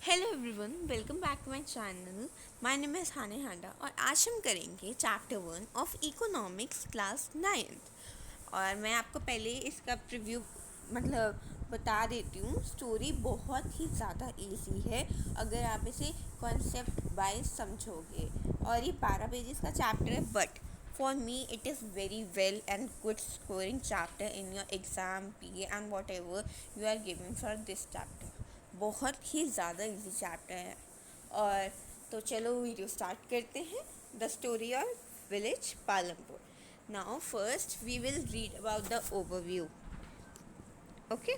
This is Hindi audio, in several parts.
Hello everyone, welcome back to my channel. My name is Hane Handa और आज हम करेंगे chapter 1 of economics class 9th। और मैं आपको पहले इसका प्रीव्यू बता देती हूँ। स्टोरी बहुत ही ज़्यादा इजी है अगर आप इसे कॉन्सेप्ट वाइज समझोगे। और ये 12 पेजेस का चैप्टर है, but for me it is very well and good scoring chapter in your exam, P and whatever you are giving for this chapter. बहुत ही ज़्यादा इजी चैप्टर है। और तो चलो वीडियो स्टार्ट करते हैं। The story of village Palampur. Now first we will read about the overview. Okay,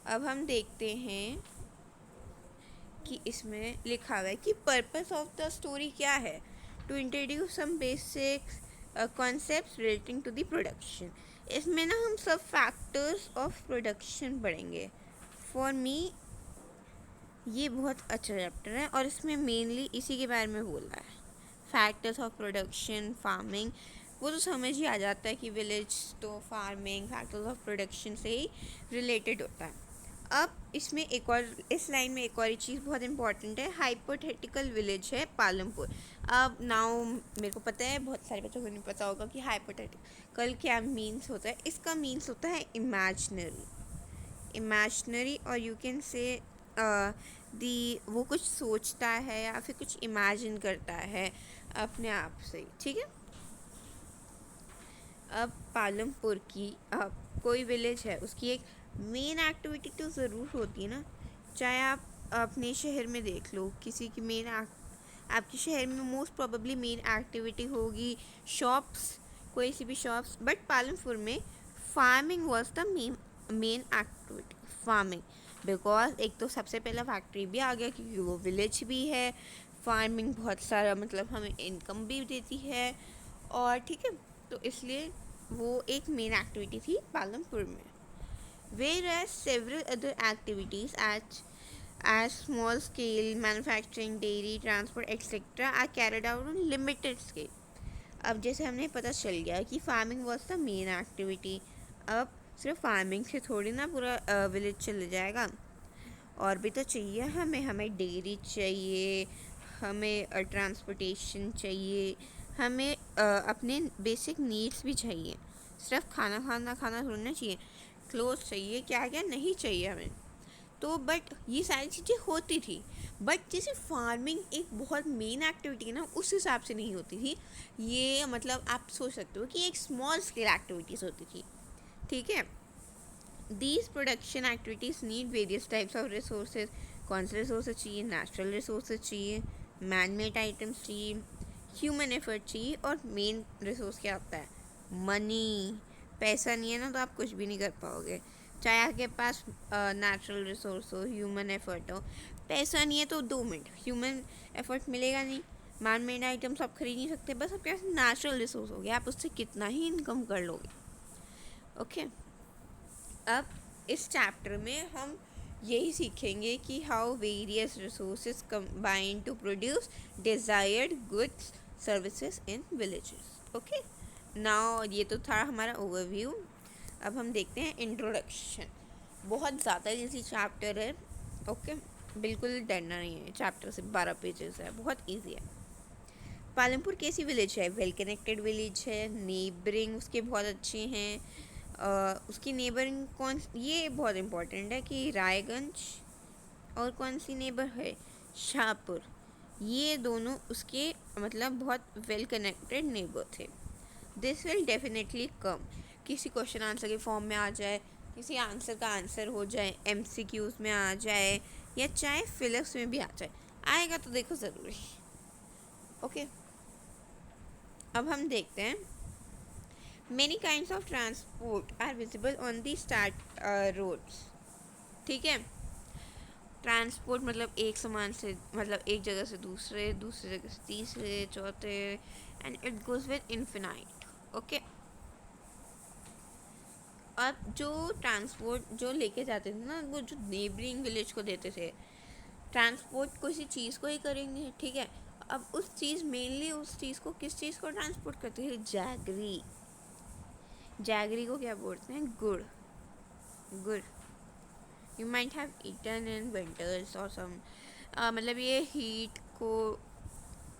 अब हम देखते हैं कि इसमें लिखा हुआ है कि पर्पस ऑफ द स्टोरी क्या है। To introduce some basic concepts relating to the production. इसमें ना हम सब फैक्टर्स ऑफ प्रोडक्शन पढ़ेंगे। फॉर मी ये बहुत अच्छा चैप्टर है और इसमें मेनली इसी के बारे में बोल रहा है। फैक्टर्स ऑफ प्रोडक्शन, फार्मिंग, वो तो समझ ही आ जाता है कि विलेज तो फार्मिंग, फैक्टर्स ऑफ प्रोडक्शन से ही रिलेटेड होता है। अब इसमें एक और, इस लाइन में एक और चीज़ बहुत इंपॉर्टेंट है। हाइपोथेटिकल विलेज है पालमपुर। अब नाउ मेरे को पता है बहुत सारे बच्चों को नहीं पता होगा कि हाइपोथेटिकल क्या मीन्स होता है। इसका मीन्स होता है इमेजिनरी। इमेजिनरी, और यू कैन से दी, वो कुछ सोचता है या फिर कुछ इमेजिन करता है अपने आप से, ठीक है। अब पालमपुर की, अब कोई विलेज है उसकी एक मेन एक्टिविटी तो ज़रूर होती है ना। चाहे आप अपने शहर में देख लो, किसी की आपके शहर में मोस्ट प्रोबेबली मेन एक्टिविटी होगी शॉप्स, कोई सी भी शॉप्स। बट पालमपुर में farming was the main activity. Farming, because एक तो सबसे पहला फैक्ट्री भी आ गया क्योंकि वो विलेज भी है। फार्मिंग बहुत सारा हमें इनकम भी देती है, और ठीक है, तो इसलिए वो एक मेन एक्टिविटी थी पालमपुर में। Whereas several other activities at small scale, manufacturing, dairy, transport, etc. are carried out on limited scale. अब जैसे हमने पता चल गया कि farming was the main activity. अब सिर्फ फार्मिंग से थोड़ी ना पूरा विलेज चल जाएगा, और भी तो चाहिए हमें। हमें डेयरी चाहिए, हमें ट्रांसपोर्टेशन चाहिए, हमें अपने बेसिक नीड्स भी चाहिए। सिर्फ खाना थोड़ी ना चाहिए, क्लोथ चाहिए, क्या क्या नहीं चाहिए हमें। तो बट ये सारी चीज़ें होती थी, बट जैसे फार्मिंग एक बहुत मेन एक्टिविटी है ना, उस हिसाब से नहीं होती थी ये। आप सोच सकते हो कि एक स्मॉल स्केल एक्टिविटीज़ होती थी, ठीक है। These production activities need various types of resources. कौन से रिसोर्सेज चाहिए? नेचुरल रिसोर्सेज चाहिए, मैन मेड आइटम्स चाहिए, ह्यूमन एफर्ट चाहिए, और मेन रिसोर्स क्या होता है? मनी। पैसा नहीं है ना तो आप कुछ भी नहीं कर पाओगे, चाहे आपके पास नेचुरल रिसोर्स हो, ह्यूमन एफर्ट हो। पैसा नहीं है तो 2 मिनट ह्यूमन एफर्ट मिलेगा नहीं, मैन मेड आइटम्स आप खरीद नहीं सकते। बस आपके पास नेचुरल रिसोर्स हो गया, आप उससे कितना ही इनकम कर लोगे। ओके, अब इस चैप्टर में हम यही सीखेंगे कि how various resources combine to produce desired goods services in villages. Okay, now ये तो था हमारा ओवरव्यू। अब हम देखते हैं इंट्रोडक्शन। बहुत ज़्यादा इजी चैप्टर है। ओके, बिल्कुल डरना नहीं है, चैप्टर से 12 पेजेस है, बहुत ईजी है। पालमपुर कैसी विलेज है? वेल कनेक्टेड विलेज है, नेबरिंग उसके बहुत अच्छे हैं। उसकी नेबरिंग कौन, ये बहुत इम्पोर्टेंट है कि रायगंज और कौन सी नेबर है, शाहपुर, ये दोनों उसके बहुत वेल कनेक्टेड नेबर थे। दिस विल डेफिनेटली कम, किसी क्वेश्चन आंसर के फॉर्म में आ जाए, किसी आंसर का आंसर हो जाए, MCQs में आ जाए, या चाहे फिलिप्स में भी आ जाए, आएगा तो देखो ज़रूरी। ओके, अब हम देखते हैं। Many kinds of transport are visible on the start roads, ठीक है। ट्रांसपोर्ट एक सामान से एक जगह से दूसरे, दूसरी जगह से तीसरे, चौथे, and it goes with infinite. Okay, अब जो ट्रांसपोर्ट जो लेके जाते थे ना, वो जो नेबरिंग विलेज को देते थे ट्रांसपोर्ट, किसी चीज़ को ही करेंगे, ठीक है। अब उस चीज़, मेनली उस चीज़ को, किस चीज़ को ट्रांसपोर्ट करते थे? जैगरी। जैगरी को क्या बोलते हैं? गुड़। Gur, you might have eaten in winters और सम मतलब ये हीट को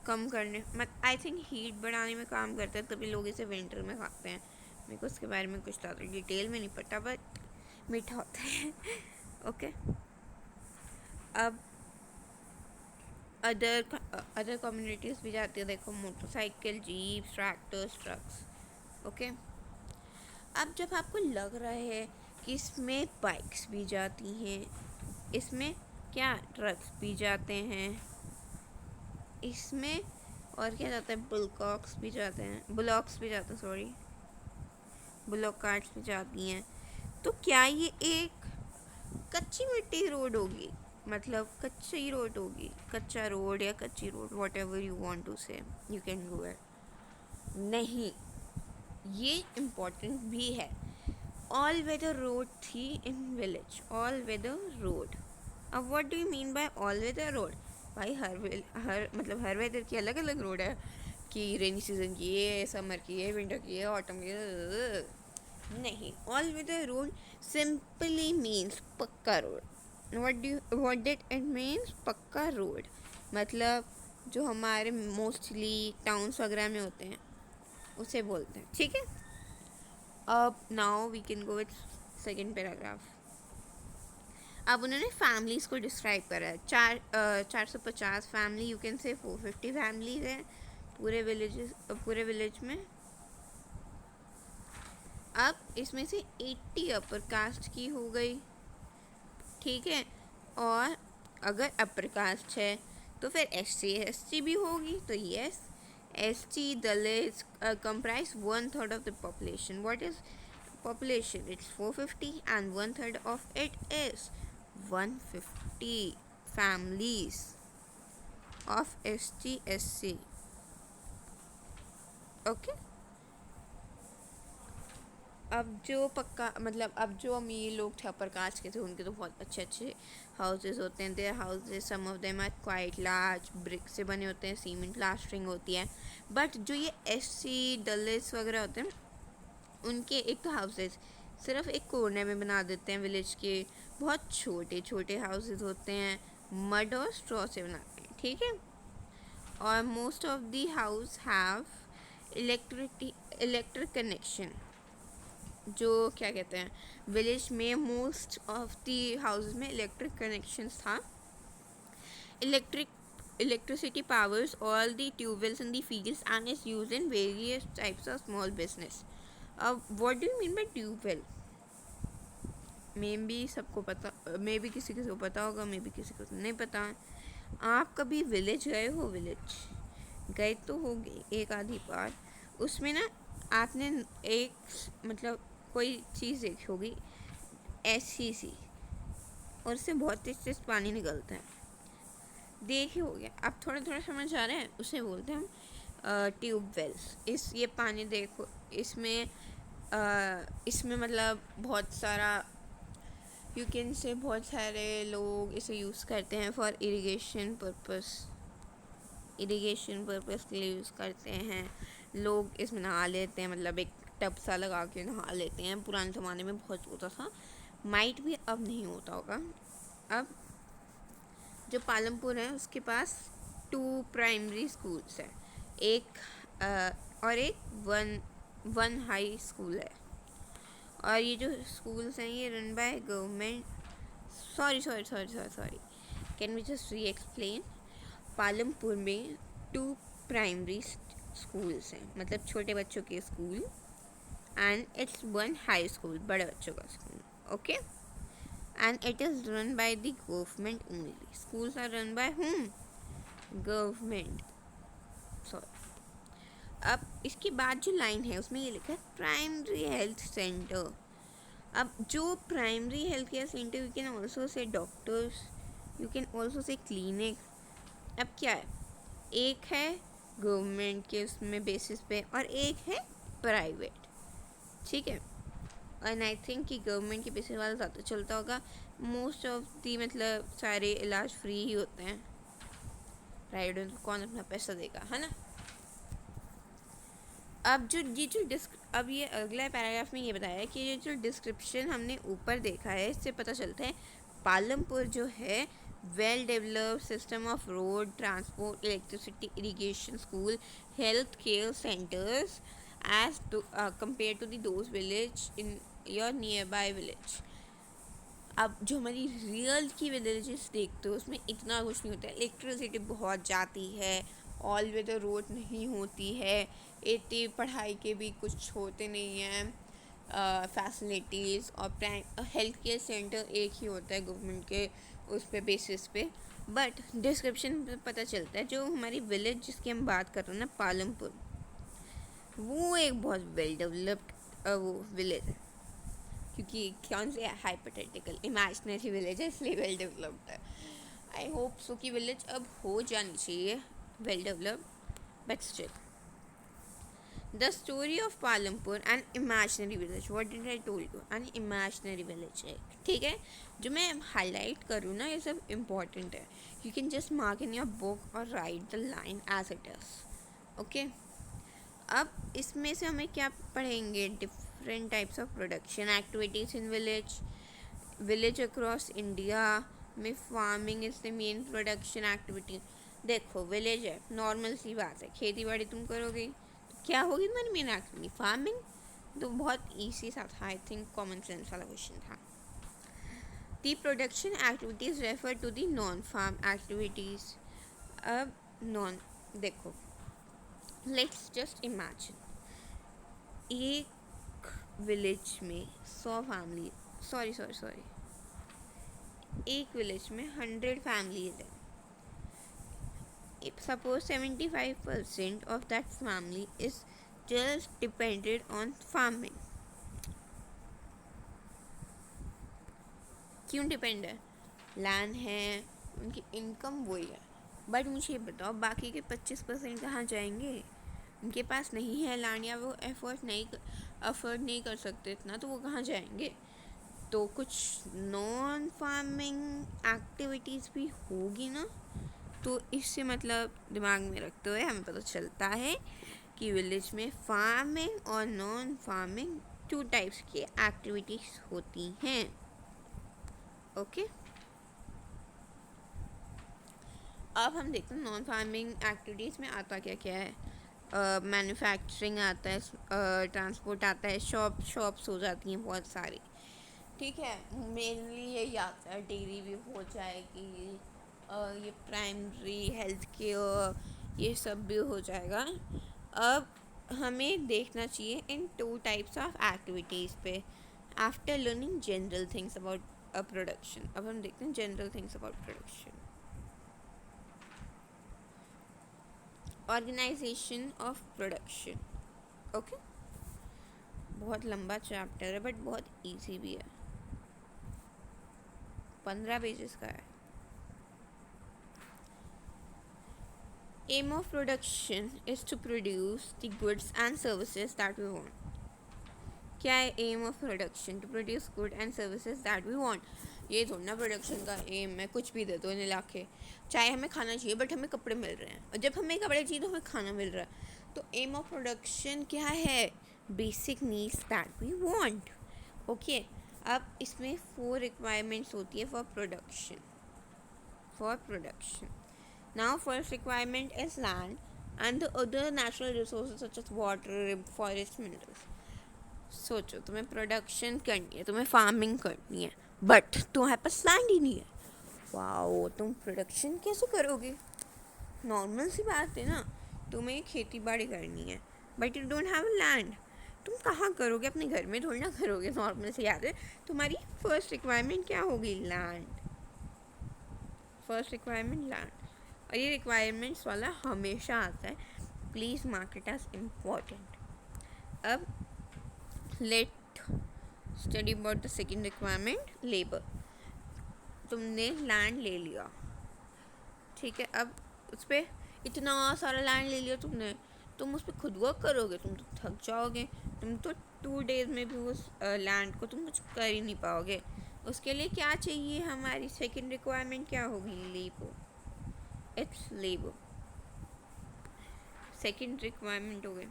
कम करने आई थिंक हीट बढ़ाने में काम करता है, तभी लोग इसे विंटर में खाते हैं। मेरे को उसके बारे में कुछ ज़्यादा डिटेल में नहीं पता, बट मीठा होता है। ओके अब अदर कम्युनिटीज़ भी जाती है, देखो motorcycle, jeeps, tractors, trucks. Okay अब जब आपको लग रहा है कि इसमें बाइक्स भी जाती हैं, इसमें क्या ट्रक्स भी जाते हैं, इसमें और क्या जाता है, ब्लॉक्स भी जाते हैं सॉरी, ब्लॉक कार्ट्स भी जाती हैं, तो क्या ये एक कच्ची मिट्टी रोड होगी, मतलब कच्ची रोड होगी, कच्चा रोड या कच्ची road, whatever you want to say, you can go it. नहीं, ये इम्पोर्टेंट भी है। ऑल वेदर रोड थी in village, all weather road. अब what do you mean by all weather road? भाई हर वेदर की अलग अलग रोड है, कि रेनी सीजन की है, समर की है, विंटर की है, ऑटम की है। नहीं, all weather road simply means pucca road. What did it means? Pucca road मतलब जो हमारे मोस्टली टाउन्स वगैरह में होते हैं उसे बोलते हैं, ठीक है। अब now we can go with second paragraph. अब उन्होंने फैमिलीज़ को डिस्क्राइब करा है, 450 फैमिली, यू कैन से 450 फैमिलीज हैं पूरे विलेज में। अब इसमें से 80 अपर कास्ट की हो गई, ठीक है, और अगर अपर कास्ट है तो फिर SC भी होगी, तो yes, ST Dalit comprise 1/3 of the population. What is population? It's 450 and 1/3 of it is 150 families of ST/SC. Okay? अब जो पक्का मतलब अब जो अमीर लोग थे अपर कास्ट के थे, उनके तो बहुत अच्छे अच्छे हाउसेस होते हैं। Their houses some of them are quite large, brick से बने होते हैं, सीमेंट प्लास्टरिंग होती है। बट जो ये SC दलित्स वगैरह होते हैं, उनके एक तो हाउसेस सिर्फ एक कोने में बना देते हैं विलेज के, बहुत छोटे छोटे हाउसेस होते हैं, मड और स्ट्रॉ से बनाते हैं, ठीक है। और most of the house have electric connection, जो क्या कहते हैं, विलेज में मोस्ट ऑफ दी हाउसेस में इलेक्ट्रिक कनेक्शंस था। Electricity powers all the tubewells in the fields and is used in various types of small business. अब what do you mean by tubewell? May be सबको पता, मे बी किसी को पता होगा, मे बी किसी को नहीं पता। आप कभी विलेज गए हो? विलेज गए तो होगे एक आधी बार, उसमें ना आपने एक मतलब कोई चीज़ देखी होगी ऐसी सी, और उससे बहुत तेज तेज पानी निकलता है, देखे हो गया, आप थोड़ा थोड़ा समझ आ रहे हैं, उसे बोलते हैं हम ट्यूबवेल्स। ये पानी देखो, इसमें मतलब बहुत सारा यू कैन से बहुत सारे लोग इसे यूज़ करते हैं फॉर इरिगेशन पर्पस के लिए यूज़ करते हैं लोग। इसमें नहा लेते हैं, मतलब एक टब सा लगा के नहा लेते हैं। पुराने ज़माने में बहुत होता था, माइट भी अब नहीं होता होगा। अब जो पालमपुर है उसके पास 2 प्राइमरी स्कूल्स है, एक और एक वन हाई स्कूल है। और ये जो स्कूल्स हैं ये run by government. Sorry can we just re explain. Palampur में 2 प्राइमरी स्कूल्स हैं, मतलब छोटे बच्चों के school, and it's 1 high school, बड़े बच्चों का school, okay. And it is run by the government only. Schools are run by whom? Government. Sorry. अब इसके बाद जो लाइन है उसमें ये लिखा है प्राइमरी हेल्थ सेंटर। अब जो primary health care centre, you can also say doctors, you can also say clinic. अब क्या है, एक है गवर्नमेंट के उसमें बेसिस पे और एक है प्राइवेट, ठीक है। एंड आई थिंक कि गवर्नमेंट के बेसिस वाला ज़्यादा चलता होगा। मोस्ट ऑफ दी मतलब सारे इलाज फ्री ही होते हैं, प्राइवेट में कौन अपना पैसा देगा, है ना। अब अब ये अगला पैराग्राफ में ये बताया है कि ये जो डिस्क्रिप्शन हमने ऊपर देखा है, इससे पता चलता है पालमपुर जो है well developed system of road transport electricity irrigation school health care centres as compare to the those village in your nearby village. अब जो हमारी रियल की विलेजेस देखते हो उसमें इतना कुछ नहीं होता है, इलेक्ट्रिसिटी बहुत जाती है, ऑल वेदर रोड नहीं होती है, इतनी पढ़ाई के भी कुछ होते नहीं हैं फैसिलिटीज़, और प्राइम हेल्थ केयर सेंटर एक ही होता है गवर्नमेंट के उस पे बेसिस पे। बट डिस्क्रिप्शन पे पता चलता है जो हमारी विलेज जिसकी हम बात कर रहे हैं ना पालमपुर, वो एक बहुत वेल डेवलप्ड वो विलेज है, क्योंकि कौन से हाइपोथेटिकल इमेजिनरी विलेज है इसलिए वेल डेवलप्ड है। आई होप सो कि विलेज अब हो जानी चाहिए well developed, but still the story of Palampur an imaginary village, what did I told you, an imaginary village है, ठीक है। जो मैं हाईलाइट करूँ ना ये सब इम्पॉर्टेंट है, you can just mark in your book और write the line as it is, okay. अब इसमें से हमें क्या पढ़ेंगे, different types of production activities in village across India में farming is the main production activity. देखो विलेज है, नॉर्मल सी बात है, खेती बाड़ी तुम करोगे तो क्या होगी तुम्हारी मेन एक्टिविटी, फार्मिंग। तो बहुत ईजी सा था, आई थिंक कॉमन सेंस वाला क्वेश्चन था। The production activities refer to the non farm activities. अब नॉन, देखो लेट्स जस्ट इमेजिन एक विलेज में 100 फैमिली, सॉरी एक विलेज में 100 फैमिलीज है। Suppose 75% of that family is just dependent on farming. क्यों डिपेंड है, लैंड है, उनकी इनकम वही है। बट मुझे ये बताओ बाकी के 25% कहाँ जाएंगे, उनके पास नहीं है लैंड या वो अफोर्ड नहीं कर सकते इतना, तो वो कहाँ जाएंगे। तो कुछ नॉन फार्मिंग एक्टिविटीज़ भी होगी ना, तो इससे मतलब दिमाग में रखते हुए हमें पता चलता है कि विलेज में फार्मिंग और नॉन फार्मिंग 2 टाइप्स की एक्टिविटीज़ होती हैं, ओके। अब हम देखते हैं नॉन फार्मिंग एक्टिविटीज़ में आता क्या क्या है। मैन्युफैक्चरिंग आता है, ट्रांसपोर्ट आता है, शॉप्स हो जाती हैं बहुत सारी, ठीक है। मेनली यही आता है, डेयरी भी हो जाएगी, ये प्राइमरी हेल्थ केयर ये सब भी हो जाएगा। अब हमें देखना चाहिए इन 2 टाइप्स ऑफ एक्टिविटीज़ पे after learning general things about a production. अब हम देखते हैं general things about production. Organisation of production, okay. बहुत लंबा चैप्टर है बट बहुत इजी भी है, 15 पेजेस का है। Aim of production is to produce the goods and services that we want. क्या है aim of production, to produce good and services that we want. ये थोड़ा ना प्रोडक्शन का एम है कुछ भी दे दो इन्हें लाके, चाहे हमें खाना चाहिए बट हमें कपड़े मिल रहे हैं, और जब हमें कपड़े चाहिए तो हमें खाना मिल रहा है। तो एम ऑफ प्रोडक्शन क्या है, basic needs that we want, okay. अब इसमें 4 रिक्वायरमेंट्स होती है for production. Now first requirement is land and the other natural resources such as water, forest, minerals. सोचो तुम्हें प्रोडक्शन करनी है, तुम्हें फार्मिंग करनी है, बट तुम्हारे पास लैंड ही नहीं है। वाओ, तुम प्रोडक्शन कैसे करोगे, नॉर्मल सी बात है ना, तुम्हें खेती बाड़ी करनी है but you don't have land, तुम कहाँ करोगे, अपने घर में थोड़ी ना करोगे, नॉर्मल सी याद है। तुम्हारी फर्स्ट रिक्वायरमेंट क्या होगी, लैंड, फर्स्ट रिक्वायरमेंट लैंड। और ये रिक्वायरमेंट्स वाला हमेशा आता है, please mark it as important. अब let study about the second requirement, labour. तुमने लैंड ले लिया, ठीक है। अब उस पर इतना सारा लैंड ले लिया तुमने, तुम उस पर खुद वर्क करोगे, तुम तो थक जाओगे, तुम तो 2 डेज में भी उस लैंड को तुम कुछ कर ही नहीं पाओगे। उसके लिए क्या चाहिए, हमारी सेकेंड रिक्वायरमेंट क्या होगी, labour, it's labor, second requirement हो गई।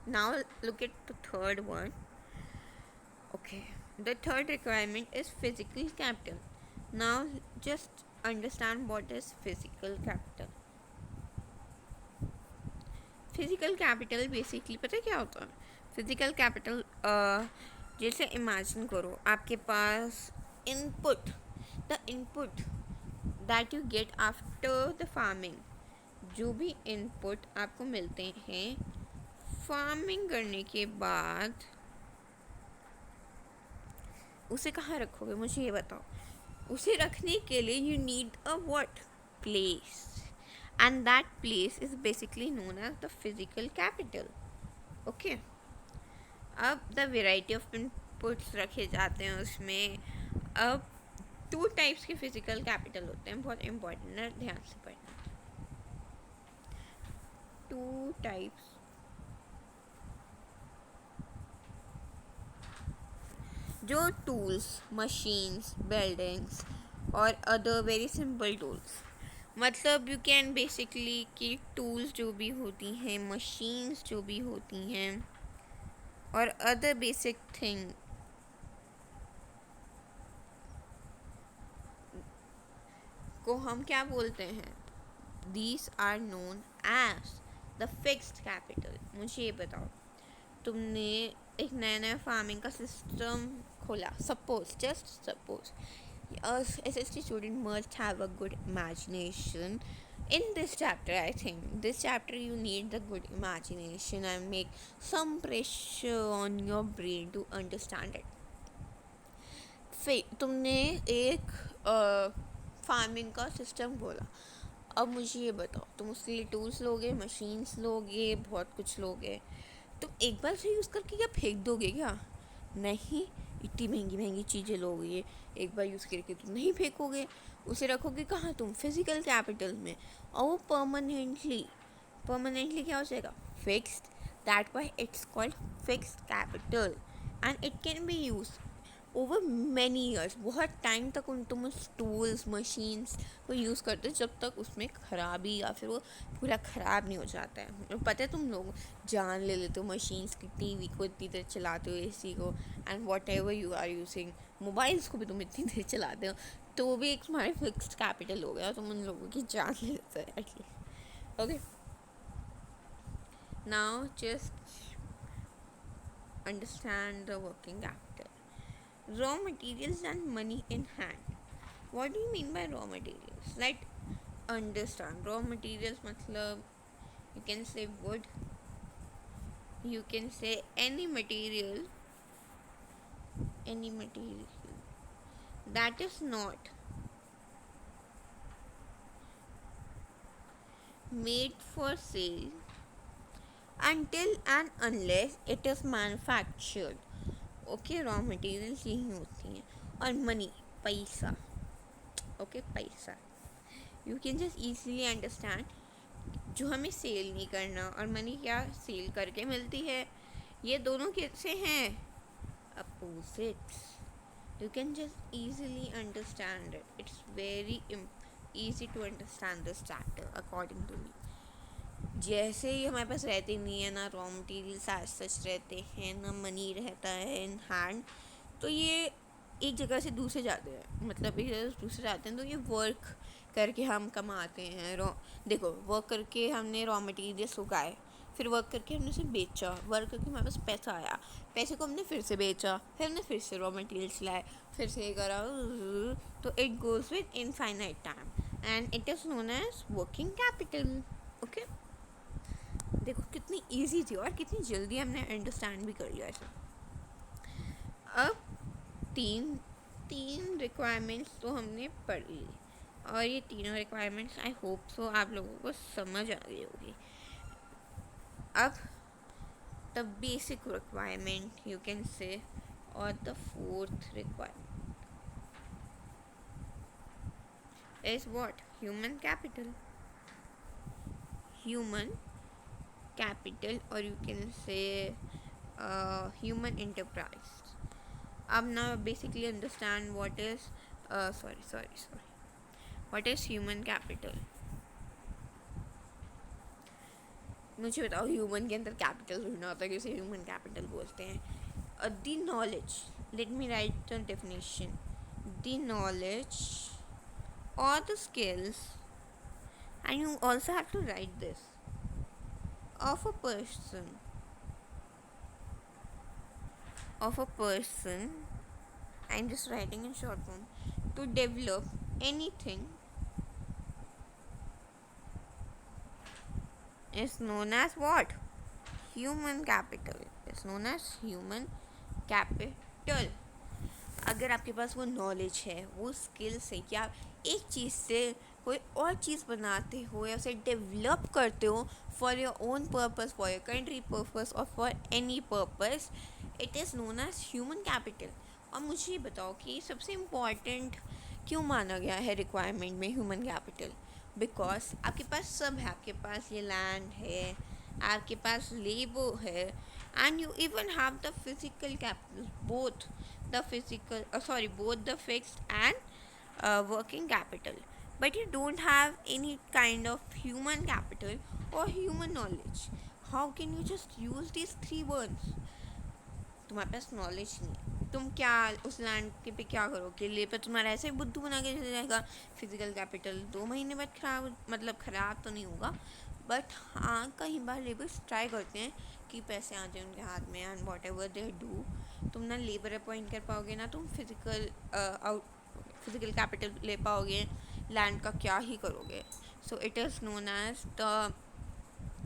Now look at the third one, okay। The third requirement is physical capital, Now just understand what is physical capital. Physical capital basically पता है क्या होता है? फिजिकल कैपिटल जैसे इमेजिन करो आपके पास input, the input that you get after the farming, जो भी इनपुट आपको मिलते हैं फार्मिंग करने के बाद, उसे कहाँ रखोगे मुझे ये बताओ. उसे रखने के लिए you need a what? Place. And that place is basically known as the physical capital. Okay. अब the variety of inputs रखे जाते हैं उसमें. अब 2 टाइप्स के फिजिकल कैपिटल होते हैं, बहुत इंपॉर्टेंट है, ध्यान से पढ़ना. 2 टाइप्स. जो टूल्स, मशीन्स, बिल्डिंग्स और अदर वेरी सिंपल टूल्स, मतलब यू कैन बेसिकली कि टूल्स जो भी होती हैं, मशीन्स जो भी होती हैं और अदर बेसिक थिंग को हम क्या बोलते हैं? These are known as the fixed capital. मुझे ये बताओ, तुमने एक नया फार्मिंग का सिस्टम खोला, suppose, just suppose, SST student must have a good imagination. In this chapter, I think this chapter you need the good imagination and make some pressure on your brain to understand it. फिर तुमने एक फार्मिंग का सिस्टम बोला. अब मुझे ये बताओ, तुम उसके लिए टूल्स लोगे, मशीन्स लोगे, बहुत कुछ लोगे, तुम एक बार से यूज़ करके क्या फेंक दोगे क्या? नहीं, इतनी महंगी महंगी चीज़ें लोगे, एक बार यूज़ करके तुम नहीं फेंकोगे, उसे रखोगे कहाँ? तुम फिजिकल कैपिटल में, और वो परमानेंटली क्या हो जाएगा? Fixed. That why it's called fixed capital and it can be use over many years. बहुत टाइम तक तुम उस टूल्स, मशीन्स को यूज़ करते हो जब तक उसमें खराबी या फिर वो पूरा ख़राब नहीं हो जाता है. पता है तुम लोग जान ले लेते हो मशीन्स की, टीवी को इतनी देर चलाते हो, एसी को, and whatever you are using, mobiles को भी तुम इतनी देर चलाते हो, तो वो भी एक तुम्हारे फिक्स्ड कैपिटल हो गया. तुम उन लोगों की जान ले लेते हो at least. Okay, now just understand the working capital. Raw materials and money in hand. What do you mean by raw materials? Like, understand. Raw materials matlab, you can say wood, you can say any material that is not made for sale until and unless it is manufactured. Okay, raw materials यही होती हैं. और मनी, पैसा. ओके, पैसा. You can just easily understand, जो हमें सेल नहीं करना, और मनी क्या सेल करके मिलती है, ये दोनों कैसे हैं? Opposites. You can just easily understand it. It's very easy to understand this chapter according to me. जैसे ही हमारे पास रहते नहीं है ना रॉ मटेरियल्स एज सच रहते हैं, ना मनी रहता है इन हैंड, तो ये एक जगह से दूसरे जाते हैं. मतलब एक जगह से दूसरे जाते हैं, तो ये वर्क करके हम कमाते हैं. देखो, वर्क करके हमने रॉ मटेरियल्स उगाए, फिर वर्क करके हमने उसे बेचा, वर्क करके हमारे पास पैसा आया, पैसे को हमने फिर से बेचा, फिर हमने फिर से रॉ मटेरियल्स लाए, फिर से ये करा, तो it goes with infinite time and it is known as working capital. Okay, देखो कितनी इजी थी और कितनी जल्दी हमने अंडरस्टैंड भी कर लिया ऐसे. अब तीन रिक्वायरमेंट्स तो हमने पढ़ ली, और ये तीनों रिक्वायरमेंट्स आई होप सो आप लोगों को समझ आ गई होगी. अब the basic requirement you can say, और the fourth requirement is what? Human capital. Human capital, or you can say human enterprise. Ab now basically understand what is what is human capital. मुझे बताओ, ह्यूमन के अंदर कैपिटल ढूंढना होता है कि उसे ह्यूमन कैपिटल बोलते हैं. The knowledge, let me right the definition. the knowledge or the skills, and you also have to write this, of a person. I'm just writing in short form. To develop anything is known as what? Human capital. Is known as human capital. अगर आपके पास वो नॉलेज है, वो स्किल्स है कि आप एक चीज़ से कोई और चीज़ बनाते हो या उसे डेवलप करते हो for your own purpose, for your country purpose और for any purpose, it is known as human capital. और मुझे बताओ कि सबसे इम्पॉर्टेंट क्यों माना गया है रिक्वायरमेंट में ह्यूमन कैपिटल? बिकॉज आपके पास सब है, आपके पास ये लैंड है, आपके पास लेबर है, and you even have the physical capital, both the fixed and working capital, but you don't have any kind of human capital or human knowledge. How can you just use these three words? तुम्हारे पास नॉलेज नहीं है, तुम क्या उस लैंड के पे क्या करोगे? लेबर तुम्हारा ऐसे ही बुद्धू बना के चले जाएगा. फिजिकल कैपिटल 2 महीने बाद ख़राब तो नहीं होगा, बट हाँ कई बार लेबर्स ट्राई करते हैं कि पैसे आ जाए उनके हाथ में, and what ever they do. तुम ना लेबर अपॉइंट कर पाओगे, ना तुम फिजिकल कैपिटल ले पाओगे, लैंड का क्या ही करोगे. So it is known as the,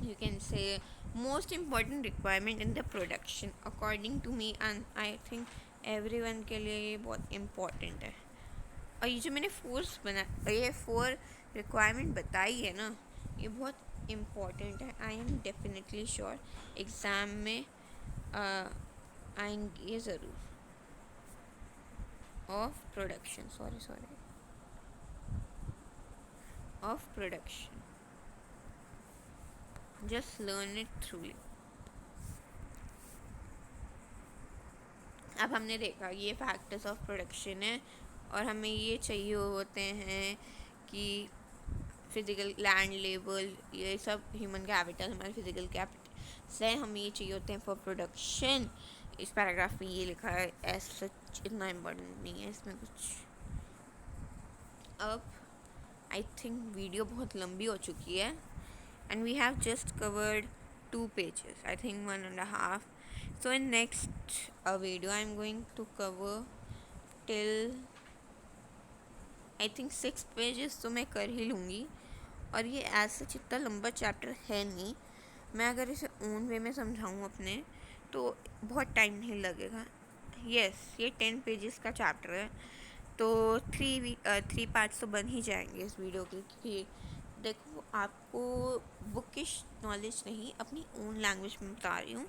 you can say, most important requirement in the production according to me, and I think everyone के लिए ये बहुत important है. और ये जो मैंने ये 4 रिक्वायरमेंट बताई है ना, ये बहुत इम्पॉर्टेंट है. I am definitely sure exam में आएंगे ज़रूर. Of production, of production, just learn it through. अब हमने देखा ये फैक्टर्स ऑफ प्रोडक्शन है, और हमें ये चाहिए होते हैं कि फिज़िकल लैंड, लेबर, ये सब ह्यूमन कैपिटल हमारे फिज़िकल कैपिटल से हमें ये चाहिए होते हैं फॉर प्रोडक्शन. इस पैराग्राफ में ये लिखा है, एज सच इतना इम्पोर्टेंट नहीं है इसमें कुछ. अब आई थिंक वीडियो बहुत लंबी हो चुकी है, and we have just covered 2 pages, I think 1.5. So in next video I'm going to cover till I think 6 pages, तो मैं कर ही लूँगी. और ये ऐसा इतना लंबा चैप्टर है नहीं, मैं अगर इसे ओन वे में समझाऊँ अपने तो बहुत टाइम नहीं लगेगा. यस, ये 10 पेजेस का चैप्टर है, तो 3 पार्ट्स तो बन ही जाएंगे इस वीडियो के. क्योंकि देखो, आपको बुकिश नॉलेज नहीं, अपनी ओन लैंग्वेज में बता रही हूँ.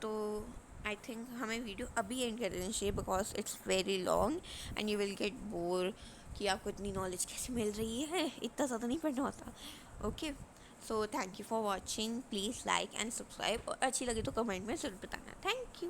तो आई थिंक हमें वीडियो अभी एंड कर देना चाहिए, because it's very long and you will get bore कि आपको इतनी नॉलेज कैसे मिल रही है, इतना ज़्यादा नहीं पढ़ना होता. Okay, so thank you for watching. Please like and subscribe, और अच्छी लगे तो कमेंट में ज़रूर बताना. Thank you.